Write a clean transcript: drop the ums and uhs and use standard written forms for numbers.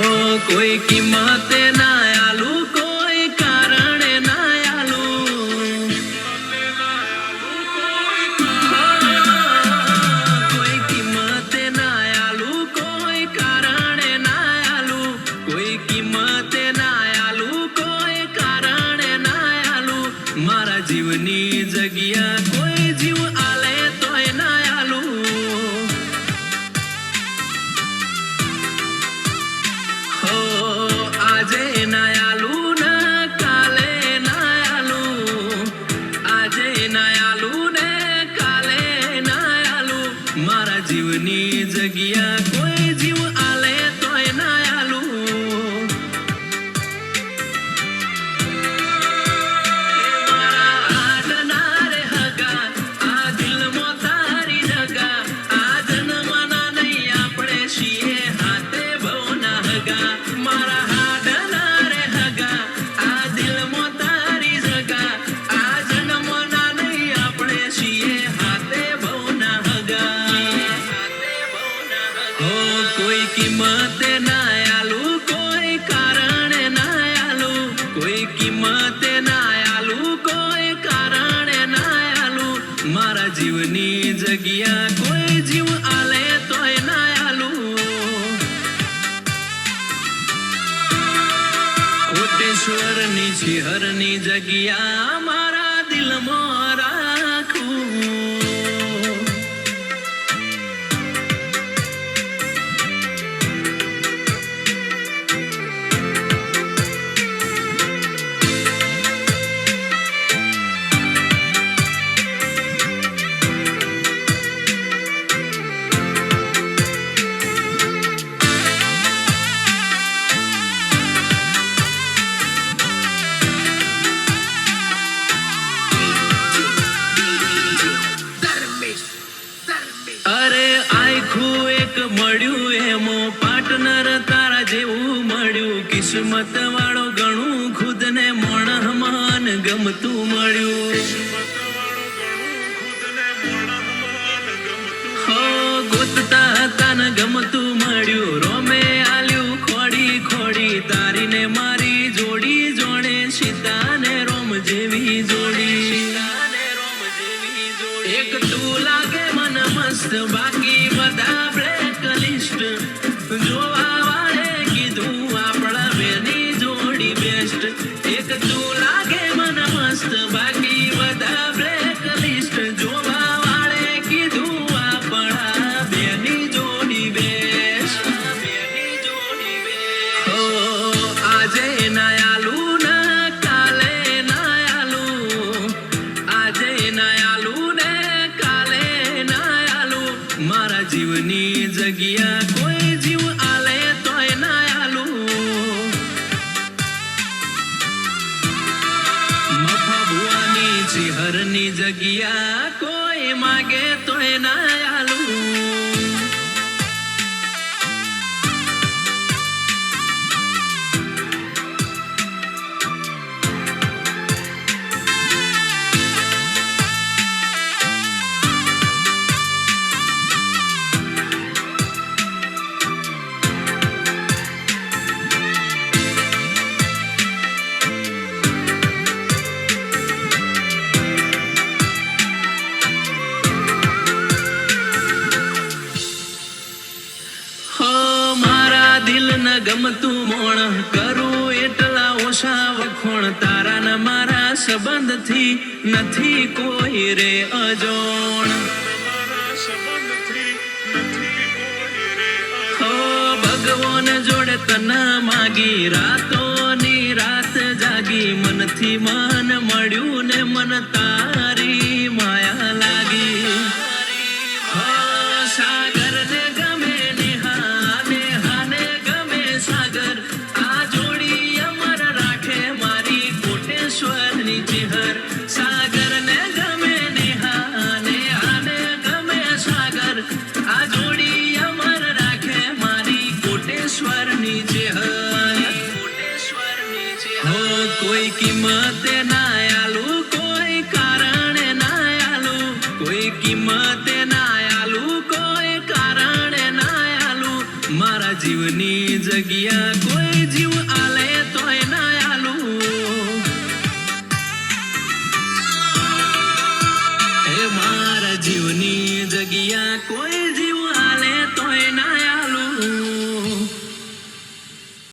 કોઈ કિંમતે ના આલુ, કોઈ કારણે ના આલુ, કોઈ કિંમતે ના આલુ, કોઈ કારણે ના આલુ, કોઈ કિંમતે ના આલુ, કોઈ કારણે ના આલુ, મારા જીવની જગ્યા કોઈ જીવ આલે તોય ના આલુ. આજે ના આલુ ને કાલે ના આલુ, આજે ના આલુ ને કાલે ના આલુ, મારા જીવની જગ્યા કોઈ જીવ આલે તોય ના આલુ. મારા આડના રે હગા, આ દિલમાં તારી જગા, આ જન્મના નહીં આપણે છીએ હાથે ભવના હગા. મારા આડના રે હગા, આ દિલમાં તારી જગા, આ જન્મના નહીં આપણે છીએ હાથે ભવના હગા. કોઈ કિંમતે ના આલુ, કોઈ કારણે ના આલુ, કોઈ કિંમતે ના આલુ, કોઈ કારણે ના આલુ, મારા જીવની જગ્યા કોઈ જીવ આલે તોય ના આલુ. કોટેશ્વરની શિહરની જગ્યા મારા દિલમાં રાખું. અરે આખું એક મળ્યું એમો પાર્ટનર તારા જેવું મળ્યું, કિસ્મત વાળો ઘણું ખુદને મોણહમાન ગમતું મળ્યું. ગોતતા હતા ને ગમતું મળ્યું, રોમે આલ્યું ખોડી ખોડી, તારીને મારી જોડી જોડે સીતા ને રોમ જેવી જોડી. એક તું લાગે મન મસ્ત, બાકી બધા બ્લેક લિસ્ટ, જોવા વાળે કીધું આપણા બેની જોડી બેસ્ટ. એક તું લાગે મન મસ્ત, બાકી બધા બ્લેક લિસ્ટ, જોવા વાળે કીધું આપણા બેની જોડી બેસ્ટ. આજે ના આલુ ને કાલે ના આલુ, આજે ના આલુ ને કાલે ના આલુ, મારા જીવની જગ્યા કોઈ જીવ આલે તોય ના આલુ. મફા ભુવાની શિહરની જગ્યા કોઈ માગે તોય ના આલુ. દિલ ન ગમતું મોણ કરું એટલા ઓછા વખોણ, તારા ન મારા સંબંધથી નથી કોઈ રે અજોણ. ભગવાન જોડે તને માગી, રાતોની રાત જાગી, મનથી મન મળ્યું ને મન તારી માયા લાગી. સાગર ને ગમે નેહા, નેહા ને ગમે સાગર, આ જોડી અમર રાખે મારી કોટેશ્વરની ચેહર. સાગર ને ગમે નેહા, નેહા ને ગમે સાગર, આ જોડી અમર રાખે મારી કોટેશ્વરની ચેહર. કોઈ કિંમતે ના આલુ, કોઈ કારણે ના આલુ, કોઈ કિંમતે ના આલુ, કોઈ કારણે ના આલુ, મારા જીવની જગ્યા